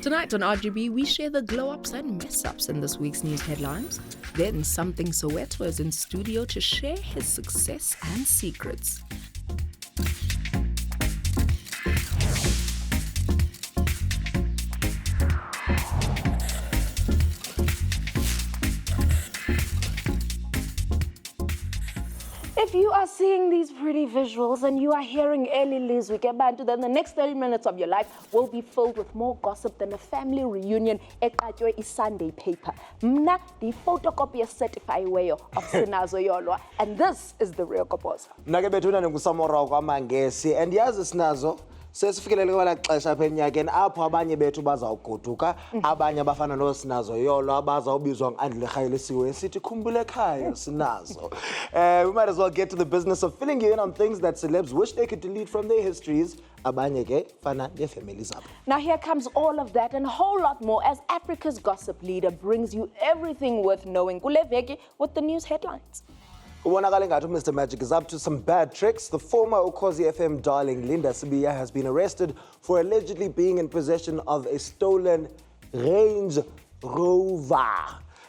Tonight on RGB, we share the glow-ups and mess-ups in this week's news headlines. Then Samthing Soweto is in studio to share his success and secrets. If you are seeing these pretty visuals and you are hearing early Lizwi Bantu, then the next 30 minutes of your life will be filled with more gossip than a family reunion ekatyo Sunday paper. Mna, the photocopy certified way of Sinazo Yolwa, and this is the real Goboza. Nake bethuna ngusamora kwamangesi and yazi Sinazo sesifikelele kwala xesha apha enyakeni apho abanye bethu bazawugoduka abanye abafana noSinazo Yolo abazawubizwa ngeandlerhayelisiwe esithi khumbule ekhaya Sinazo. We might as well get to the business of filling you in on things that celebs wish they could delete from their histories. Abanye ke fana nefamilies up. Now here comes all of that and a whole lot more as Africa's gossip leader brings you everything worth knowing. Kule veki with the news headlines. Mr. Magic is up to some bad tricks. The former Ukhozi FM darling Linda Sibiya has been arrested for allegedly being in possession of a stolen Range Rover.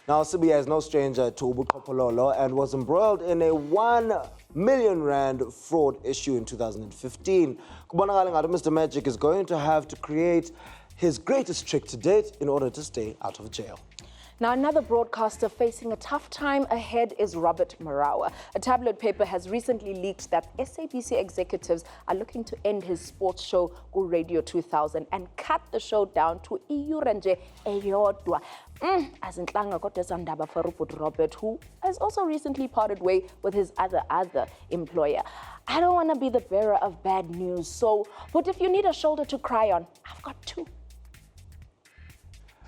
Now, Sibiya is no stranger to Ubuqhophololo and was embroiled in a 1 million rand fraud issue in 2015. Mr. Magic is going to have to create his greatest trick to date in order to stay out of jail. Now, another broadcaster facing a tough time ahead is Robert Marawa. A tabloid paper has recently leaked that SABC executives are looking to end his sports show, Go Radio 2000, and cut the show down to iyure eyodwa. As in Tlanga for Robert, who has also recently parted way with his other employer. I don't want to be the bearer of bad news, but if you need a shoulder to cry on, I've got two.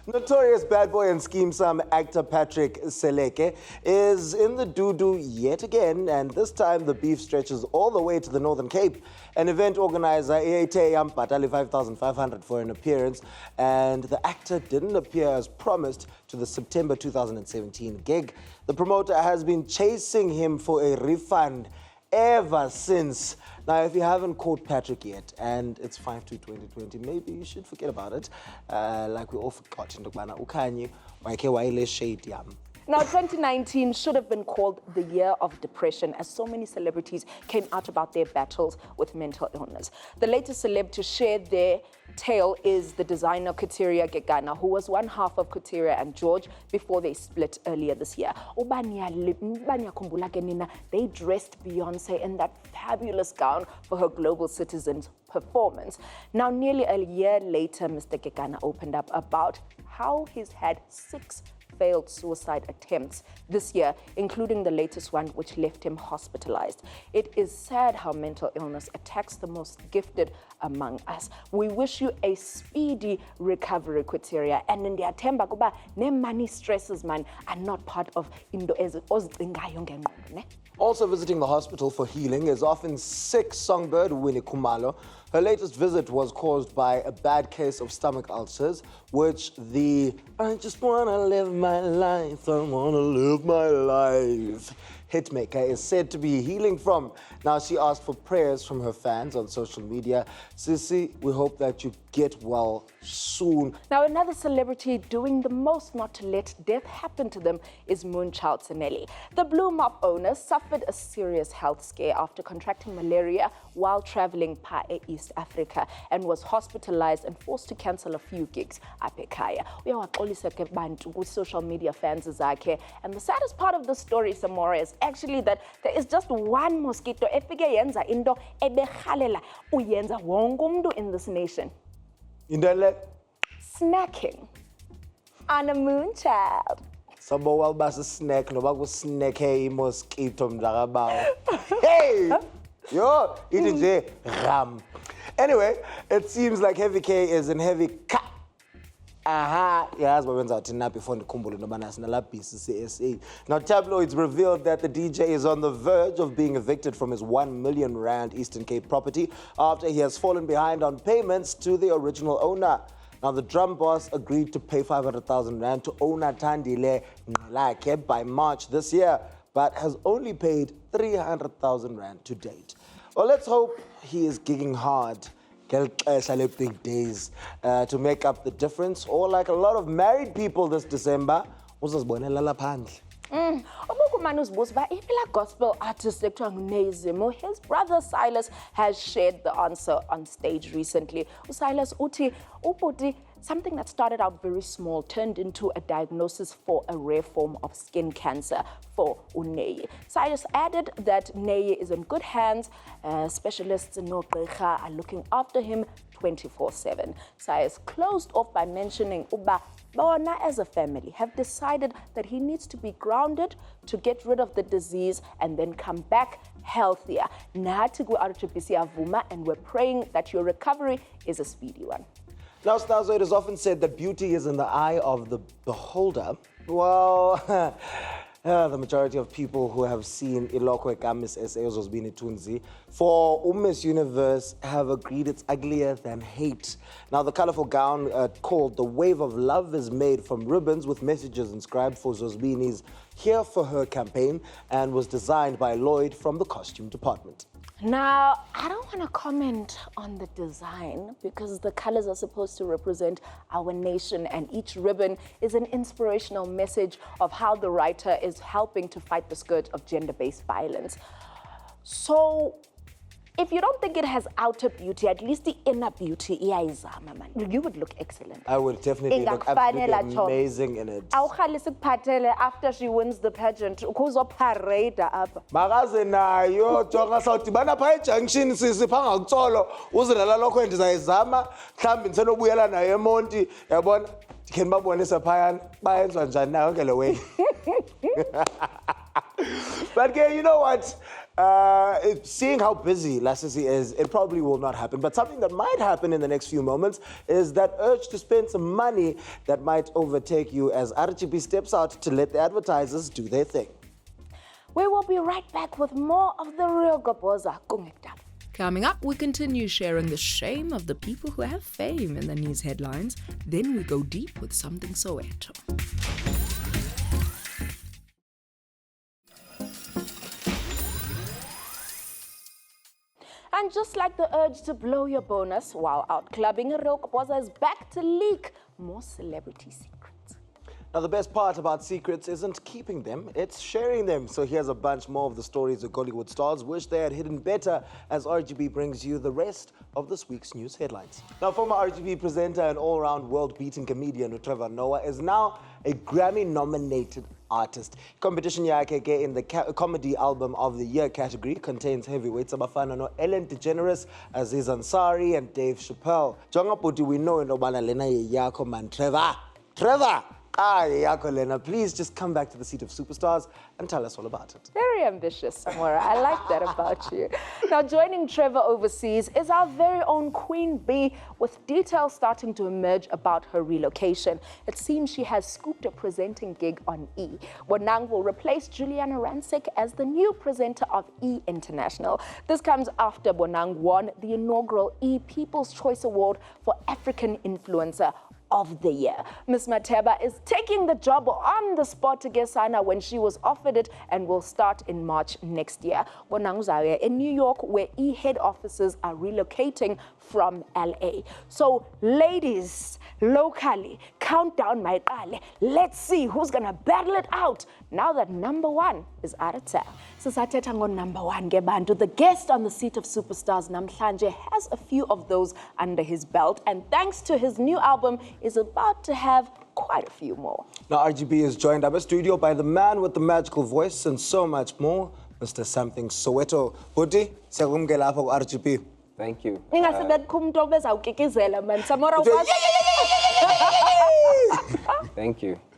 Notorious bad boy and scheme sum actor Patrick Seleke is in the doo-doo yet again, and this time the beef stretches all the way to the Northern Cape. An event organizer, patali 5,500 for an appearance, and the actor didn't appear as promised to the September 2017 gig. The promoter has been chasing him for a refund ever since. Now, if you haven't caught Patrick yet, and it's 5/2/2020, maybe you should forget about it. Like we all forgot in Dokbana Ukanyi, Waile Shade Yam. Now, 2019 should have been called the year of depression as so many celebrities came out about their battles with mental illness. The latest celeb to share their tale is the designer Kateria Gegana, who was one half of Kateria and George before they split earlier this year. They dressed Beyonce in that fabulous gown for her Global Citizens performance. Now, nearly a year later, Mr. Gegana opened up about how he's had 6 failed suicide attempts this year, including the latest one which left him hospitalized. It is sad how mental illness attacks the most gifted among us. We wish you a speedy recovery, Kateria, and in the atemba kuba ne money stresses man are not part of indo ezingayo ngengqondo ne. Also visiting the hospital for healing is often sick songbird Winnie Khumalo. Her latest visit was caused by a bad case of stomach ulcers, which the I just wanna live my life, I wanna live my life hitmaker is said to be healing from. Now, she asked for prayers from her fans on social media. Sissy, we hope that you get well soon. Now, another celebrity doing the most not to let death happen to them is Moonchild Tseneli. The Blue Mop owner suffered a serious health scare after contracting malaria while traveling pa East Africa and was hospitalized and forced to cancel a few gigs at ekhaya. Uyawaxolisa ke bantu ku social media fans zakhe, and the saddest part of the story, Samora, is actually that there is just one mosquito efike yenza into ebehalela uyenza wonke umuntu in this nation. Snacking on a moonchild. Sabo walbasa snack no baku snack hey mosquito mdakabawo. Hey! Yo, it is a ram. Anyway, it seems like Heavy K is in heavy ka. Aha, yes, but when's out before the kumbulo no banas na lapis CSA. Now, tabloids revealed that the DJ is on the verge of being evicted from his 1 million rand Eastern Cape property after he has fallen behind on payments to the original owner. Now, the drum boss agreed to pay 500,000 rand to owner Tandile Ngalake by March this year, but has only paid 300,000 rand to date. Well, let's hope he is gigging hard big days to make up the difference, or like a lot of married people this December, uzazibonela phandle. Gospel artist his brother Silas has shared the answer on stage recently. Silas uti something that started out very small turned into a diagnosis for a rare form of skin cancer for Uneye. Silas added that Neye is in good hands. Specialists in Nogqirha are looking after him 24/7. Silas closed off by mentioning Uba Bona as a family have decided that he needs to be grounded to get rid of the disease and then come back healthier. Nahathi ku-RGB siyavuma, and we're praying that your recovery is a speedy one. Now, Stazo, it is often said that beauty is in the eye of the beholder. Well, the majority of people who have seen Ilokwe Kamis Eseozos Bini Tunzi for Miss Universe have agreed it's uglier than hate. Now, the colorful gown called The Wave of Love is made from ribbons with messages inscribed for Zosbini's Here for Her campaign and was designed by Lloyd from the costume department. Now, I don't want to comment on the design because the colors are supposed to represent our nation, and each ribbon is an inspirational message of how the writer is helping to fight the scourge of gender-based violence. So, if you don't think it has outer beauty, at least the inner beauty, you would look excellent. I would definitely look absolutely amazing in it. After she wins the pageant, parade up. Magaze nayo jonga sawudibana pha ejunction sisipha ngakutsolo uzilala lokho ndizayizama mhlambi ndisenobuyela naye eMonti yabona ndikhe ndibabonise phayana bayenziwa njani nayo yonke le way. But you know what? Seeing how busy Lasisi is, it probably will not happen. But something that might happen in the next few moments is that urge to spend some money that might overtake you as RGB steps out to let the advertisers do their thing. We will be right back with more of the real Goboza. Coming up, we continue sharing the shame of the people who have fame in the news headlines. Then we go deep with Samthing Soweto. And just like the urge to blow your bonus while out clubbing, Real Goboza is back to leak more celebrity secrets. Now, the best part about secrets isn't keeping them, it's sharing them. So here's a bunch more of the stories of Gollywood stars wish they had hidden better as RGB brings you the rest of this week's news headlines. Now, former RGB presenter and all-round world-beating comedian Trevor Noah is now a Grammy-nominated artist. Competition yakhe in the Comedy Album of the Year category contains heavyweights abafana no Ellen DeGeneres, Aziz Ansari, and Dave Chappelle. Jonga Puti, we know inobana lena yako man Trevor! Lena, please just come back to the seat of superstars and tell us all about it. Very ambitious, Samora. I like that about you. Now, joining Trevor overseas is our very own Queen Bee, with details starting to emerge about her relocation. It seems she has scooped a presenting gig on E. Bonang will replace Juliana Rancic as the new presenter of E International. This comes after Bonang won the inaugural E People's Choice Award for African Influencer of the Year. Ms. Mateba is taking the job on the spot to Gesana when she was offered it and will start in March next year. Bonang in New York, where E head offices are relocating from LA. So, ladies, locally, count down my qale. Let's see who's gonna battle it out now that number one is out of town. Sisathetha ngo number one ngebantu. The guest on the seat of superstars namhlanje has a few of those under his belt, and thanks to his new album, is about to have quite a few more. Now, RGB is joined up in studio by the man with the magical voice and so much more, Mr. Samthing Soweto. Buti, siyakungela apha ku-RGB. Thank you.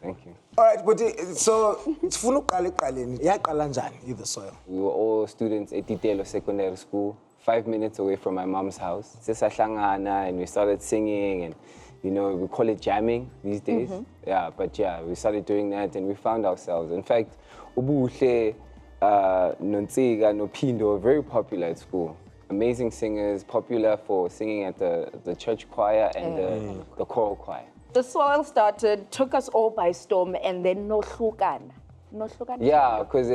Thank you. All right, but so sifuna uqala eqaleni. Yaqala njani The Soil? We were all students at Titelo Secondary School, 5 minutes away from my mom's house. Sisahlangana, and we started singing, and we call it jamming these days. Yeah, but we started doing that, and we found ourselves. In fact, Ubuhle, Nontsiga, Nopindo were very popular at school. Amazing singers, popular for singing at the church choir and the choral choir. The Soil started, took us all by storm, and then no hlukana. Yeah, because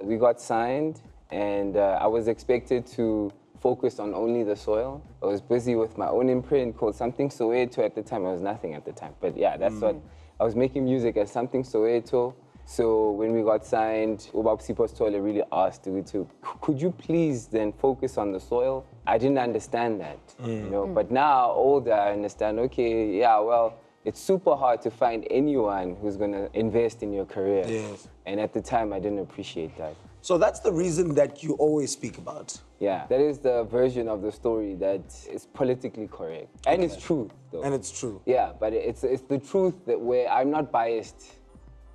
we got signed, and I was expected to focused on only the soil. I was busy with my own imprint called Samthing Soweto at the time. I was nothing at the time, but yeah, that's what I was making music as Samthing Soweto. So when we got signed, Ep26 really asked me to, could you please then focus on the soil? I didn't understand that, you know. But now, older, I understand. Okay, yeah, well, it's super hard to find anyone who's gonna invest in your career. Yes. And at the time, I didn't appreciate that. So that's the reason that you always speak about. Yeah, that is the version of the story that is politically correct. And it's true, though. And it's true. Yeah, but it's the truth that where I'm not biased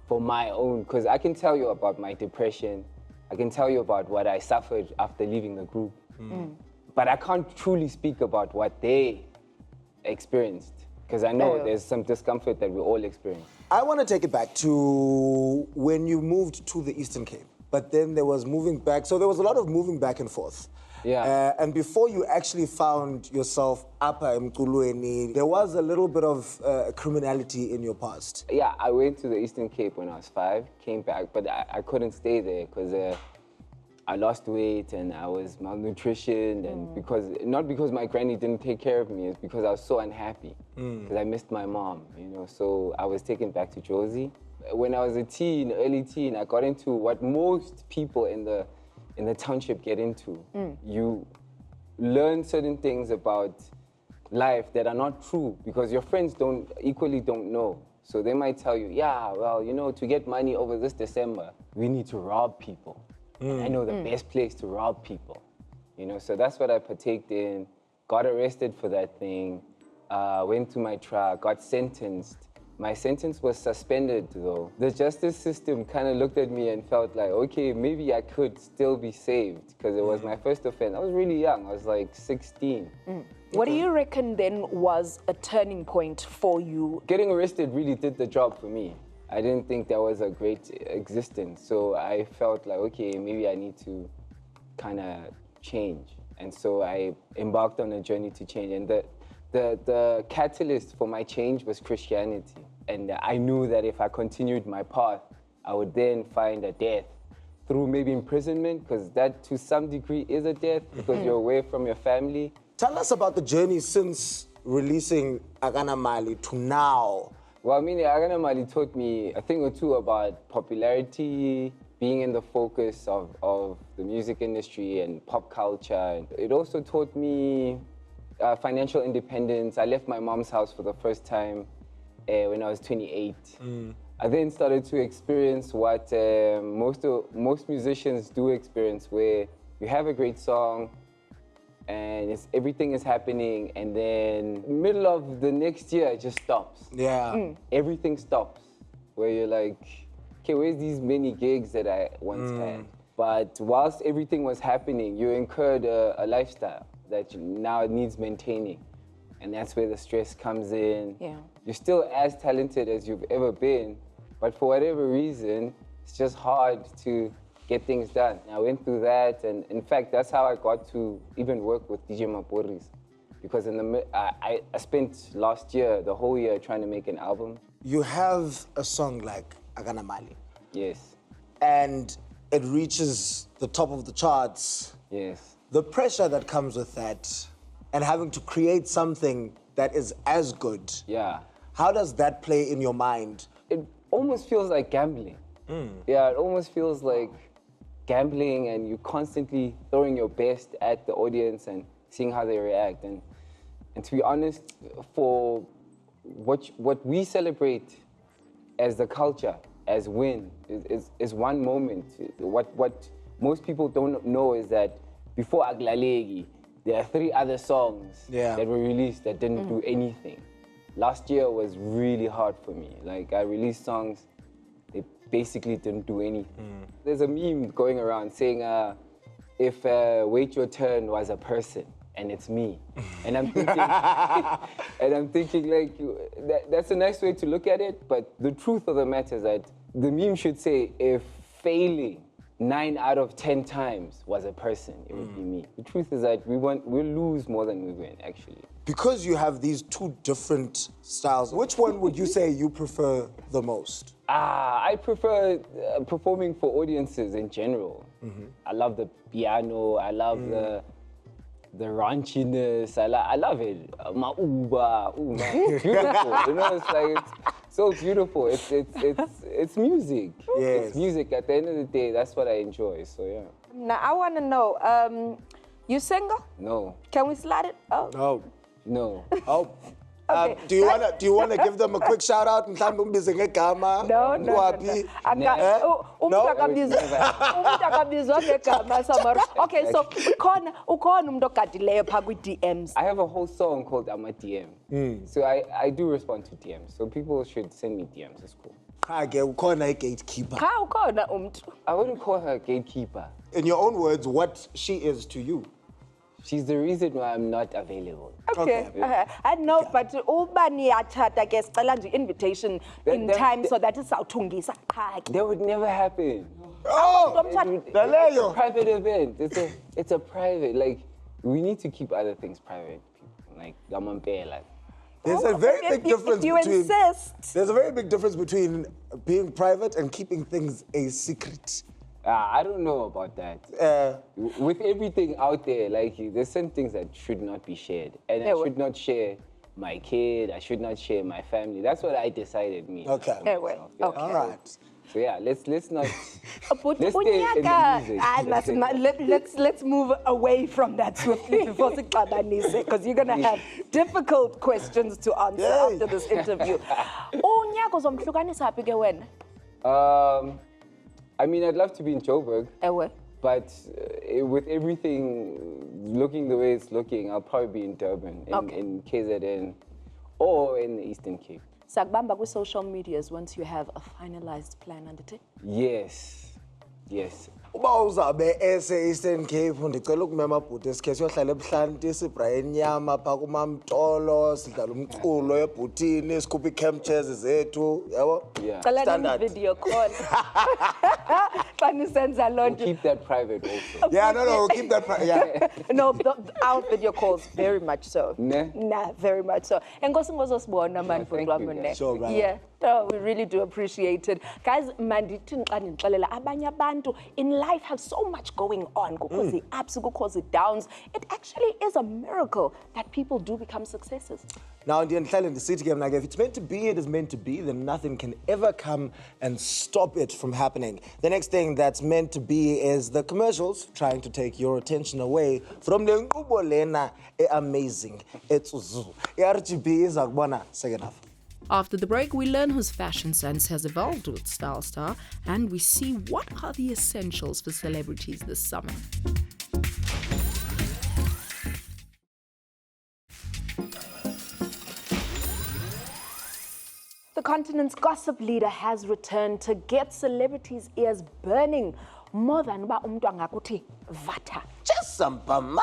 for my own, because I can tell you about my depression. I can tell you about what I suffered after leaving the group. But I can't truly speak about what they experienced, because I know there's some discomfort that we all experience. I want to take it back to when you moved to the Eastern Cape, but then there was moving back. So there was a lot of moving back and forth. Yeah. And before you actually found yourself Apa Mqulweni, there was a little bit of criminality in your past. Yeah, I went to the Eastern Cape when I was 5, came back, but I couldn't stay there because I lost weight and I was malnutritioned, and not because my granny didn't take care of me, it's because I was so unhappy because I missed my mom, you know. So I was taken back to Jozi. When I was a teen, early teen, I got into what most people in the township get into. You learn certain things about life that are not true because your friends don't know. So they might tell you, yeah, well, you know, to get money over this December, we need to rob people. And I know the best place to rob people, you know. So that's what I partaked in, got arrested for that thing, went to my trial, got sentenced. My sentence was suspended though. The justice system kind of looked at me and felt like, okay, maybe I could still be saved because it was my first offense. I was really young, I was like 16. What do you reckon then was a turning point for you? Getting arrested really did the job for me. I didn't think that was a great existence. So I felt like, okay, maybe I need to kind of change. And so I embarked on a journey to change. And the catalyst for my change was Christianity. And I knew that if I continued my path, I would then find a death through maybe imprisonment, because that to some degree is a death because you're away from your family. Tell us about the journey since releasing Akana Mali to now. Well, I mean, Akana Mali taught me a thing or two about popularity, being in the focus of the music industry and pop culture. It also taught me financial independence. I left my mom's house for the first time when I was 28. I then started to experience what most musicians do experience, where you have a great song, and everything is happening, and then middle of the next year it just stops. Yeah. Everything stops, where you're like, okay, where's these many gigs that I once had? But whilst everything was happening, you incurred a lifestyle that now needs maintaining, and that's where the stress comes in. Yeah. You're still as talented as you've ever been, but for whatever reason, it's just hard to get things done. I went through that, and in fact, that's how I got to even work with DJ Maporis, because I spent last year, the whole year, trying to make an album. You have a song like Akana Mali, Yes, and it reaches the top of the charts. yes. The pressure that comes with that, and having to create something that is as good. Yeah. How does that play in your mind? It almost feels like gambling. Yeah, it almost feels like gambling, and you're constantly throwing your best at the audience and seeing how they react. And to be honest, for what we celebrate as the culture, as win, is one moment. What most people don't know is that before Aglalegi, there are 3 other songs that were released that didn't do anything. Last year was really hard for me. Like, I released songs, they basically didn't do anything. There's a meme going around saying, if Wait Your Turn was a person, and it's me. And I'm thinking, like, that's a nice way to look at it, but the truth of the matter is that the meme should say, if failing 9 out of 10 times was a person, it would be me. The truth is that we'll lose more than we win, actually. Because you have these 2 different styles, which one would you say you prefer the most? I prefer performing for audiences in general. I love the piano, I love the raunchiness. I love it. My Uber, it's beautiful. You know, it's like it's so beautiful. It's music. Yes. It's music. At the end of the day, that's what I enjoy. So yeah. Now, I want to know, you single? No. Can we slide it? Oh. No. No. Oh. Okay. Do you wanna give them a quick shout out? Mhlambe umbize ngegama. No. Waphi? Akabizwa ngegama samara. Okay, so ukhona umuntu ogadileyo pha kwi-DMs. I have a whole song called I'm a DM. So I do respond to DMs. So people should send me DMs. It's cool. Cha-ke ukhona i-gatekeeper. Cha ukhona umuntu. I wouldn't call her a gatekeeper. In your own words, what she is to you. She's the reason why I'm not available. Okay. I know, but uba niyathatha ke sicela nje invitation in time so that isawuthungisa qha ke. That would never happen. Oh, It's a Naleyo. private event. It's a private. Like we need to keep other things private. Like Gamampela. There's a very big difference you between. insist. There's a very big difference between being private and keeping things a secret. I don't know about that. With everything out there, like there's some things that should not be shared, and I should not share my kid. I should not share my family. That's what I decided. Me. Okay. Okay. All right. So yeah, let's not. But Let's stay in the music. let's move away from that swiftly before because you're gonna have difficult questions to answer Yay. after this interview. Unyaka uzomhlukanisa phi ke wena? I mean, I'd love to be in Joburg, Ewe. but with everything looking the way it's looking, I'll probably be in Durban, in KZN, or in the Eastern Cape. Sakubamba ku social medias once you have a finalized plan undertake. Yes. Uba uzabe Eastern Cape ndicela ukumema bhuti esikhe siyohlala ebuhlanti sibhraye inyama phaa kumamtolo sidlala umculo ebhutini sikhuphe ii-camp-chairs zethu yabo. Yeah. Cela Standard. video call. Xa nisenza loo We'll nto. keep that private also. Yeah, no, we'll keep that. Yeah. No, our video calls very much so. Ne? Nah, very much so. Enkosi ngozosibona man thank mfowethu you, wami guys. ne. Sure, brother. Yeah. No, we really do appreciate it. Guys, mandithi xa ndixelela abanye abantu in life have so much going on. Kukho the ups, kukho the downs. It actually is a miracle that people do become successes. Now, in the city game, if it's meant to be, it is meant to be, then nothing can ever come and stop it from happening. The next thing that's meant to be is the commercials trying to take your attention away from the nkqubo lena amazing. It's Uzu. RGB is akubona second half. After the break, we learn whose fashion sense has evolved with Style Star, and we see what are the essentials for celebrities this summer. The continent's gossip leader has returned to get celebrities' ears burning more than uba umuntu angakuthi vata. Just some bama.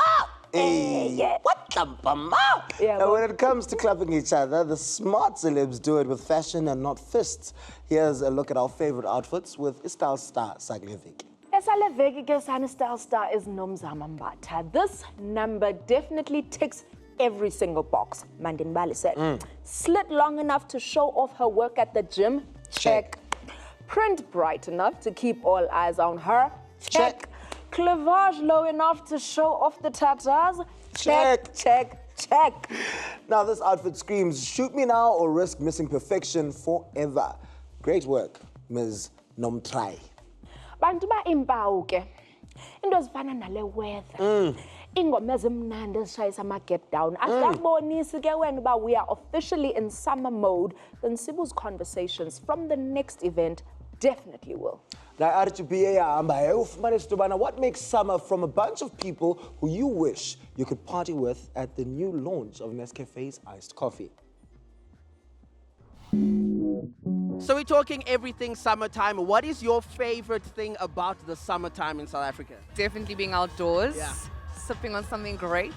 Hey, yeah. What the bama? Yeah, And when it comes to clapping each other, the smart celebs do it with fashion and not fists. Here's a look at our favorite outfits with Style Star Saglevik. Esaleveki ke sana Style Star is Nomzama Mbatha. This number definitely ticks every single box. Mandin Bali said. Slit long enough to show off her work at the gym? Check. Print bright enough to keep all eyes on her? Check. Cleavage low enough to show off the tatas? Check. Now this outfit screams, shoot me now or risk missing perfection forever. Great work, Ms. Nomtrai. Bantu ba impawu ke. Into ezifana nale weather. Ingoma ezimnandi ezishayisa ama-get down. Asakubonisi ke wena uba we are officially in summer mode. Then Sibu's conversations from the next event definitely will. Now, RGB, what makes summer from a bunch of people who you wish you could party with at the new launch of Nescafe's iced coffee? So we're talking everything summertime. What is your favorite thing about the summertime in South Africa? Definitely being outdoors, Yeah. sipping on something great,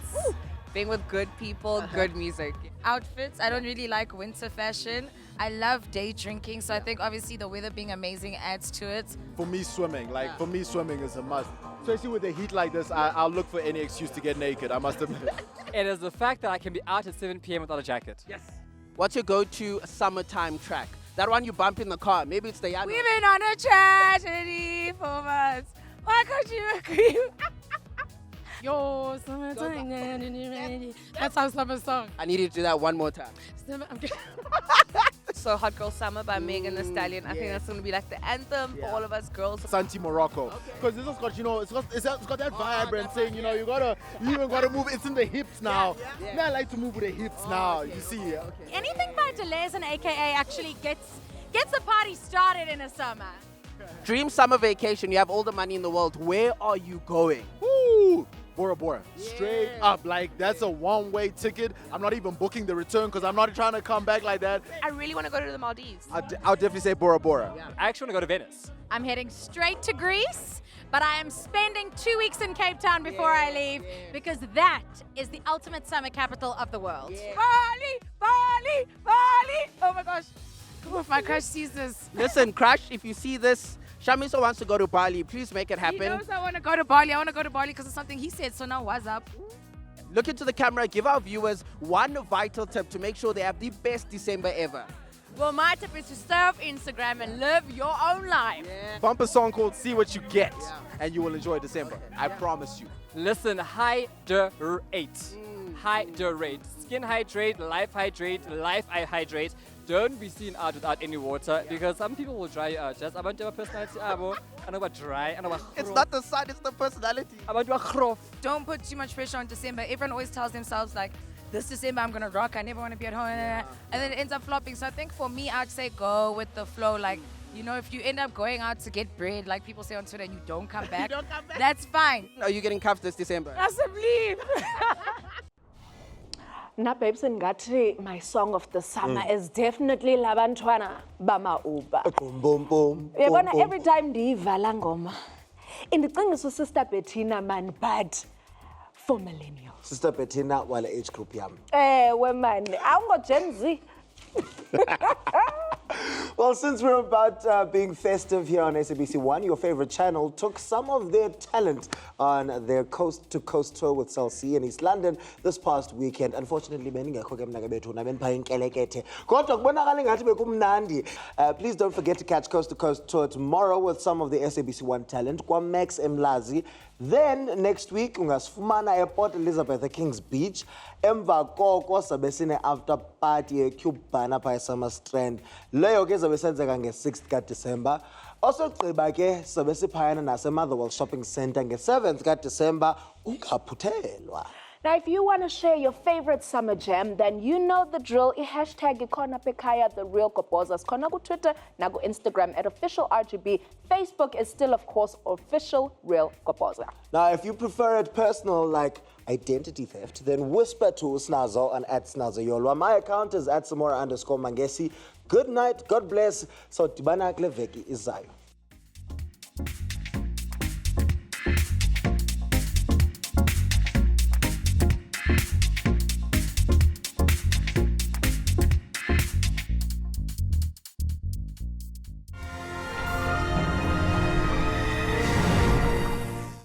being with good people, good music. Outfits, I don't really like winter fashion. I love day drinking, so I think obviously the weather being amazing adds to it. For me, swimming. For me, swimming is a must. Especially with the heat like this, I'll look for any excuse to get naked, I must admit. It is the fact that I can be out at 7 p.m. without a jacket. Yes. What's your go-to summertime track? That one you bump in the car. Maybe it's the Yano. We've been on a tragedy for months. Why can't you agree? Yo, summertime. That's our summer song. I need you to do that one more time. I'm kidding. So Hot Girl Summer by Megan Thee Stallion. I think that's going to be like the anthem for all of us girls. Santi Morocco. Because this has got, you know, it's got that vibrant thing, you know, you even gotta move, it's in the hips now. Man, I like to move with the hips now, you see. Anything by Deleuze and AKA actually gets the party started in the summer. Dream summer vacation. You have all the money in the world. Where are you going? Woo! Bora Bora. Straight up. Like, that's a one-way ticket. I'm not even booking the return because I'm not trying to come back like that. I really want to go to the Maldives. I'll definitely say Bora Bora. I actually want to go to Venice. I'm heading straight to Greece, but I am spending 2 weeks in Cape Town before I leave because that is the ultimate summer capital of the world. Bali, Bali, Bali. Oh my gosh. If my crush sees this. Listen, Crush, if you see this, Shamiso wants to go to Bali. Please make it happen. He knows I want to go to Bali. I want to go to Bali because of something he said. So now what's up? Look into the camera. Give our viewers one vital tip to make sure they have the best December ever. Well, my tip is to stay off Instagram and live your own life. Bump a song called See What You Get, and you will enjoy December. I promise you. Listen, hydrate. Hydrate. Skin hydrate, life I hydrate. Don't be seen out without any water because some people will dry you out. Just about your personality, abo. I know about dry. I know about. It's not the sun, it's the personality. About your grof. Don't put too much pressure on December. Everyone always tells themselves like, this December I'm gonna rock. I never want to be at home, and then it ends up flopping. So I think for me, I'd say go with the flow. Like, you know, if you end up going out to get bread, like people say on Twitter, and you don't come back, that's fine. Are you getting cuffed this December? Possibly. Na babes ngathi my song of the summer is definitely labantwana bama uba. Boom, boom, boom. Yabona every time ndiyivala ngoma indicingisa Sister Bettina man, but for millennials. Sister Bettina wala age group yam. Ewe man, awungo Gen Z. Well, since we're about being festive here on SABC1, your favorite channel took some of their talent on their coast-to-coast tour with Cell C in East London this past weekend. Unfortunately, please don't forget to catch coast-to-coast tour tomorrow with some of the SABC1 talent. Max Mlazi. Then next week, ungasifumana airport Elizabeth the King's Beach. Emva koko sabesine after party Cubana pa Summer Strand. Leyo ke zabesenzeka nge-6th ka-December. Also gqiba ke sabesiphayana nase-Motherwell Shopping Centre nge-7th ka-December. Ungaphuthelwa. Now, if you want to share your favorite summer jam, then you know the drill. Hashtag ikona pekaya, the real Goboza. Kona go Twitter, na go Instagram at official RGB. Facebook is still, of course, official real Goboza. Now, if you prefer it personal, like identity theft, then whisper to Snazo and at Snazo Yolwa. My account is at Samora_Mangesi. Good night, God bless. So Tibana Kleveki Izayo.